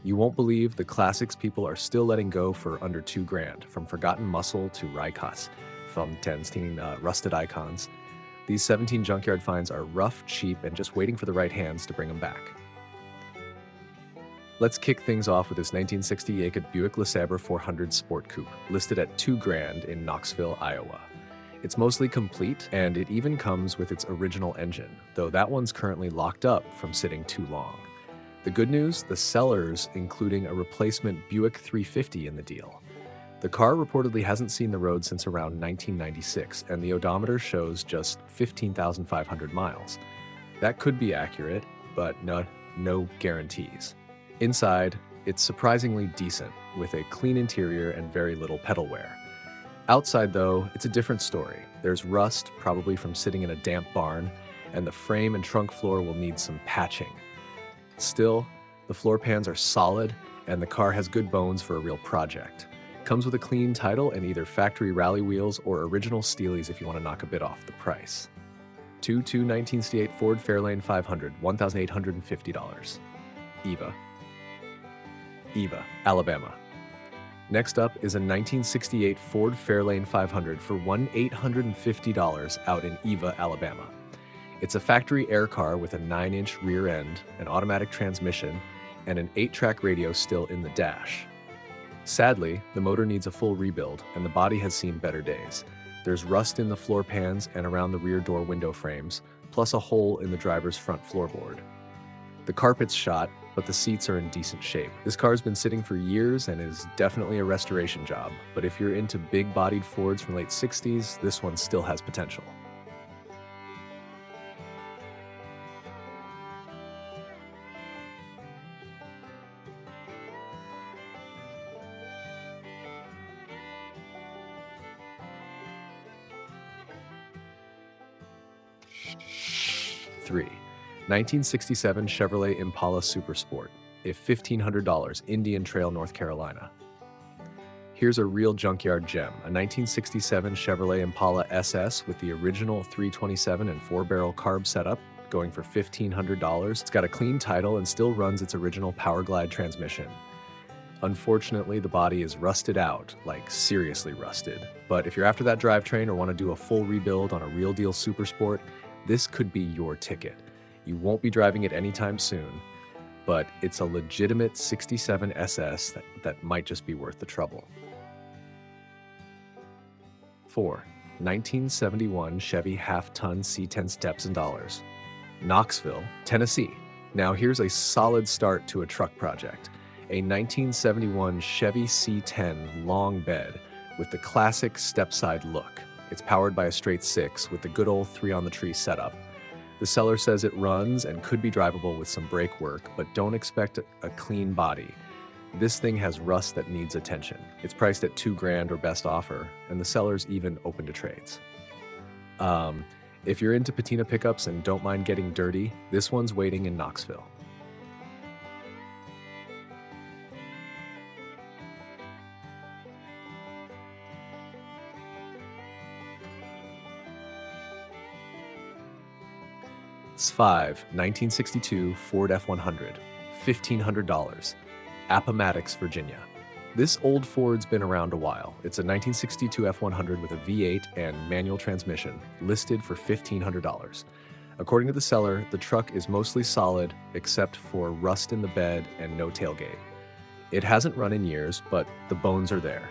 You won't believe the classics people are still letting go for under $2 grand, from forgotten muscle to Raikas, from 10 rusted icons. These 17 junkyard finds are rough, cheap, and just waiting for the right hands to bring them back. Let's kick things off with this 1968 Buick Lasabber 400 Sport Coupe, listed at $2 grand in Knoxville, Iowa. It's mostly complete, and it even comes with its original engine, though that one's currently locked up from sitting too long. The good news, the seller's including a replacement Buick 350 in the deal. The car reportedly hasn't seen the road since around 1996, and the odometer shows just 15,500 miles. That could be accurate, but no guarantees. Inside, it's surprisingly decent, with a clean interior and very little pedal wear. Outside, though, it's a different story. There's rust, probably from sitting in a damp barn, and the frame and trunk floor will need some patching. Still, the floor pans are solid, and the car has good bones for a real project. Comes with a clean title and either factory rally wheels or original Steelies if you want to knock a bit off the price. 1968 Ford Fairlane 500, $1,850. Eva, Alabama. Next up is a 1968 Ford Fairlane 500 for $1,850 out in Eva, Alabama. It's a factory air car with a 9-inch rear end, an automatic transmission, and an 8-track radio still in the dash. Sadly, the motor needs a full rebuild, and the body has seen better days. There's rust in the floor pans and around the rear door window frames, plus a hole in the driver's front floorboard. The carpet's shot, but the seats are in decent shape. This car's been sitting for years and is definitely a restoration job, but if you're into big-bodied Fords from late 60s, this one still has potential. Three, 1967 Chevrolet Impala Super Sport, a $1,500, Indian Trail, North Carolina. Here's a real junkyard gem, a 1967 Chevrolet Impala SS with the original 327 and 4-barrel carb setup, going for $1,500. It's got a clean title and still runs its original Powerglide transmission. Unfortunately, the body is rusted out, like seriously rusted. But if you're after that drivetrain or want to do a full rebuild on a real deal Super Sport, this could be your ticket. You won't be driving it anytime soon, but it's a legitimate 67 SS that might just be worth the trouble. 4, 1971 Chevy half-ton C10 Steps and Dollars, Knoxville, Tennessee. Now here's a solid start to a truck project. A 1971 Chevy C10 long bed with the classic step-side look. It's powered by a straight 6 with the good old 3-on-the-tree setup. The seller says it runs and could be drivable with some brake work, but don't expect a clean body. This thing has rust that needs attention. It's priced at $2 grand or best offer, and the seller's even open to trades. If you're into patina pickups and don't mind getting dirty, this one's waiting in Knoxville. Five, 1962 Ford F100, $1,500, Appomattox, Virginia. This old Ford's been around a while. It's a 1962 F100 with a V8 and manual transmission, listed for $1,500. According to the seller, the truck is mostly solid except for rust in the bed and no tailgate. It hasn't run in years, but the bones are there.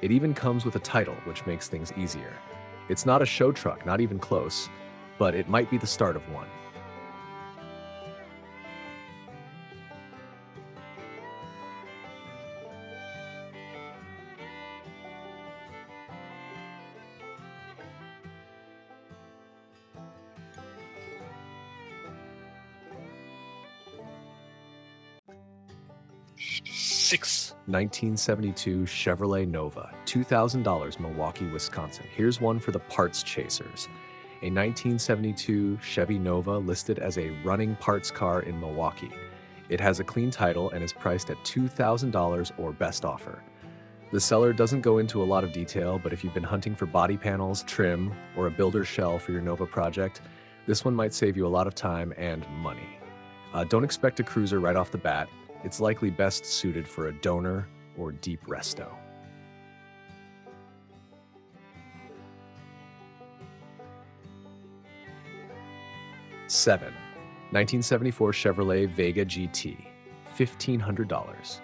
It even comes with a title, which makes things easier. It's not a show truck, not even close, but it might be the start of one. Six, 1972 Chevrolet Nova, $2,000, Milwaukee, Wisconsin. Here's one for the parts chasers. A 1972 Chevy Nova listed as a running parts car in Milwaukee. It has a clean title and is priced at $2,000 or best offer. The seller doesn't go into a lot of detail, but if you've been hunting for body panels, trim, or a builder's shell for your Nova project, this one might save you a lot of time and money. Don't expect a cruiser right off the bat. It's likely best suited for a donor or deep resto. 7. 1974 Chevrolet Vega GT, $1,500.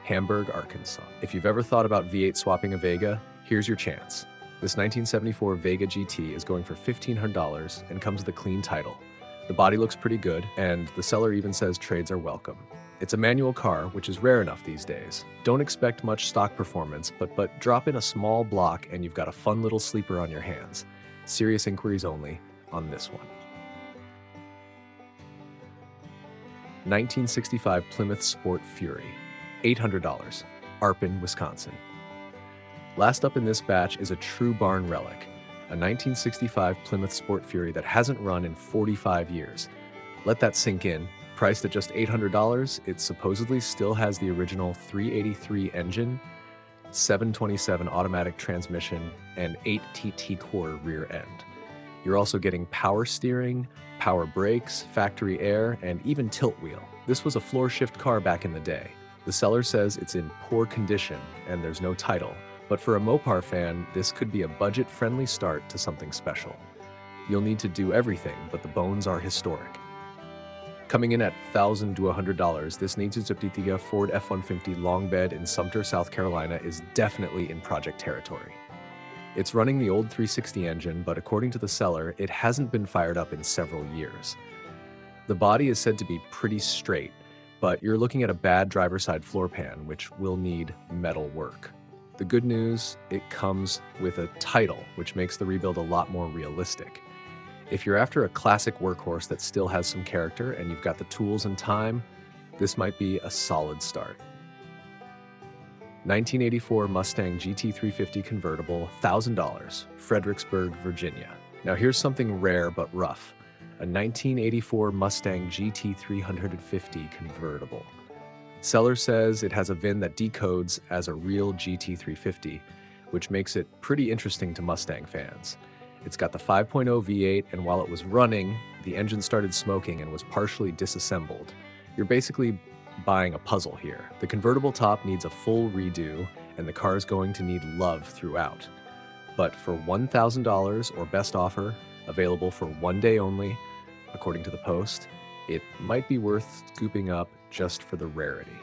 Hamburg, Arkansas. If you've ever thought about V8 swapping a Vega, here's your chance. This 1974 Vega GT is going for $1,500 and comes with a clean title. The body looks pretty good, and the seller even says trades are welcome. It's a manual car, which is rare enough these days. Don't expect much stock performance, but drop in a small block and you've got a fun little sleeper on your hands. Serious inquiries only on this one. 1965 Plymouth Sport Fury, $800, Arpin, Wisconsin. Last up in this batch is a true barn relic, a 1965 Plymouth Sport Fury that hasn't run in 45 years. Let that sink in. Priced at just $800, it supposedly still has the original 383 engine, 727 automatic transmission, and 8 TT core rear end. You're also getting power steering, power brakes, factory air, and even tilt wheel. This was a floor shift car back in the day. The seller says it's in poor condition and there's no title, but for a Mopar fan, this could be a budget-friendly start to something special. You'll need to do everything, but the bones are historic. Coming in at $1,000 to $100, this 1973 Ford F-150 long bed in Sumter, South Carolina is definitely in project territory. It's running the old 360 engine, but according to the seller, it hasn't been fired up in several years. The body is said to be pretty straight, but you're looking at a bad driver's side floor pan, which will need metal work. The good news, it comes with a title, which makes the rebuild a lot more realistic. If you're after a classic workhorse that still has some character and you've got the tools and time, this might be a solid start. 1984 Mustang GT350 convertible, $1,000, Fredericksburg, Virginia. Now here's something rare but rough, a 1984 Mustang GT350 convertible. Seller says it has a VIN that decodes as a real GT350, which makes it pretty interesting to Mustang fans. It's got the 5.0 V8, and while it was running, the engine started smoking and was partially disassembled. You're basically buying a puzzle here. The convertible top needs a full redo, and the car is going to need love throughout. But for $1,000 or best offer, available for one day only, according to the Post, it might be worth scooping up just for the rarity.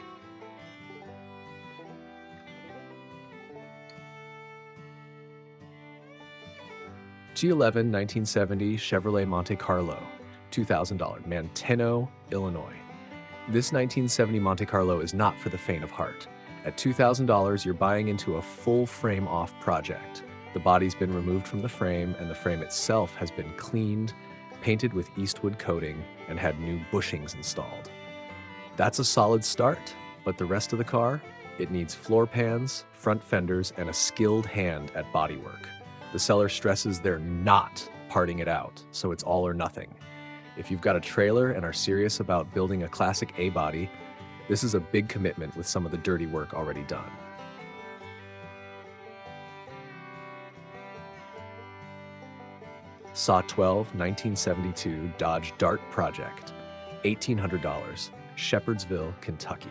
G11 1970 Chevrolet Monte Carlo, $2,000, Manteno, Illinois. This 1970 Monte Carlo is not for the faint of heart. At $2,000, you're buying into a full frame-off project. The body's been removed from the frame, and the frame itself has been cleaned, painted with Eastwood coating, and had new bushings installed. That's a solid start, but the rest of the car? It needs floor pans, front fenders, and a skilled hand at bodywork. The seller stresses they're not parting it out, so it's all or nothing. If you've got a trailer and are serious about building a classic A-body, this is a big commitment with some of the dirty work already done. SAW 12 1972 Dodge Dart Project, $1,800, Shepherdsville, Kentucky.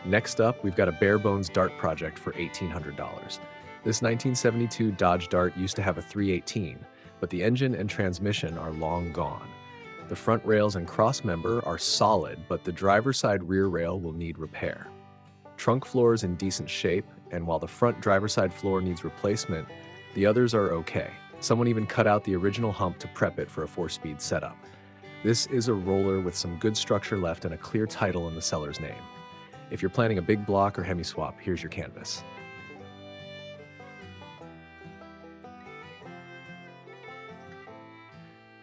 Next up, we've got a bare-bones Dart project for $1,800. This 1972 Dodge Dart used to have a 318, but the engine and transmission are long gone. The front rails and crossmember are solid, but the driver's side rear rail will need repair. Trunk floor is in decent shape, and while the front driver's side floor needs replacement, the others are okay. Someone even cut out the original hump to prep it for a 4-speed setup. This is a roller with some good structure left and a clear title in the seller's name. If you're planning a big block or Hemi swap, here's your canvas.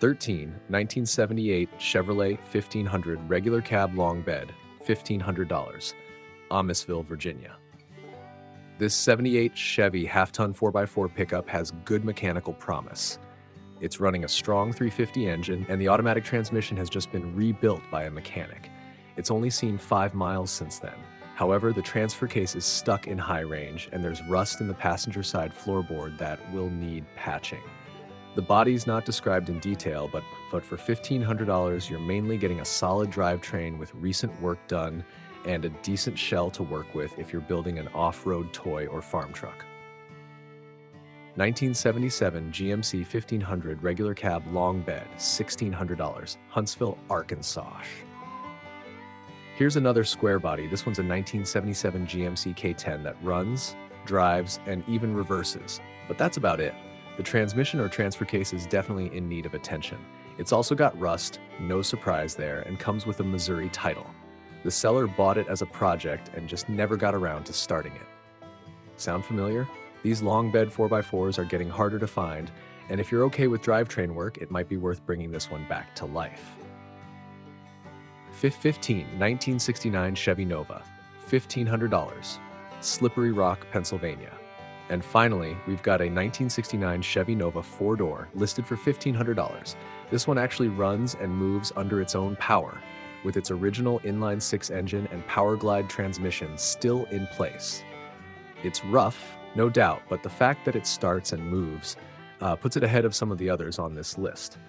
'13 1978 Chevrolet 1500 regular cab long bed, $1,500, Amisville, Virginia. This '78 Chevy half-ton 4x4 pickup has good mechanical promise. It's running a strong 350 engine, and the automatic transmission has just been rebuilt by a mechanic. It's only seen 5 miles since then. However, the transfer case is stuck in high range, and there's rust in the passenger side floorboard that will need patching. The body's not described in detail, but for $1,500, you're mainly getting a solid drivetrain with recent work done and a decent shell to work with if you're building an off-road toy or farm truck. 1977 GMC 1500 regular cab long bed, $1,600, Huntsville, Arkansas. Here's another square body. This one's a 1977 GMC K10 that runs, drives, and even reverses. But that's about it. The transmission or transfer case is definitely in need of attention. It's also got rust, no surprise there, and comes with a Missouri title. The seller bought it as a project and just never got around to starting it. Sound familiar? These long bed 4x4s are getting harder to find, and if you're okay with drivetrain work, it might be worth bringing this one back to life. 1969 Chevy Nova, $1,500, Slippery Rock, Pennsylvania. And finally, we've got a 1969 Chevy Nova 4-door listed for $1,500. This one actually runs and moves under its own power, with its original inline-6 engine and power glide transmission still in place. It's rough, no doubt, but the fact that it starts and moves puts it ahead of some of the others on this list.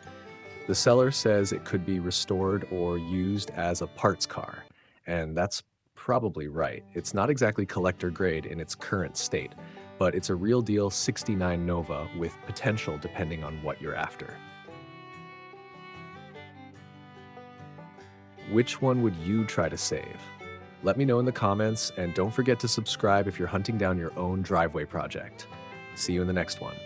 The seller says it could be restored or used as a parts car, and that's probably right. It's not exactly collector grade in its current state, but it's a real deal 69 Nova with potential depending on what you're after. Which one would you try to save? Let me know in the comments, and don't forget to subscribe if you're hunting down your own driveway project. See you in the next one.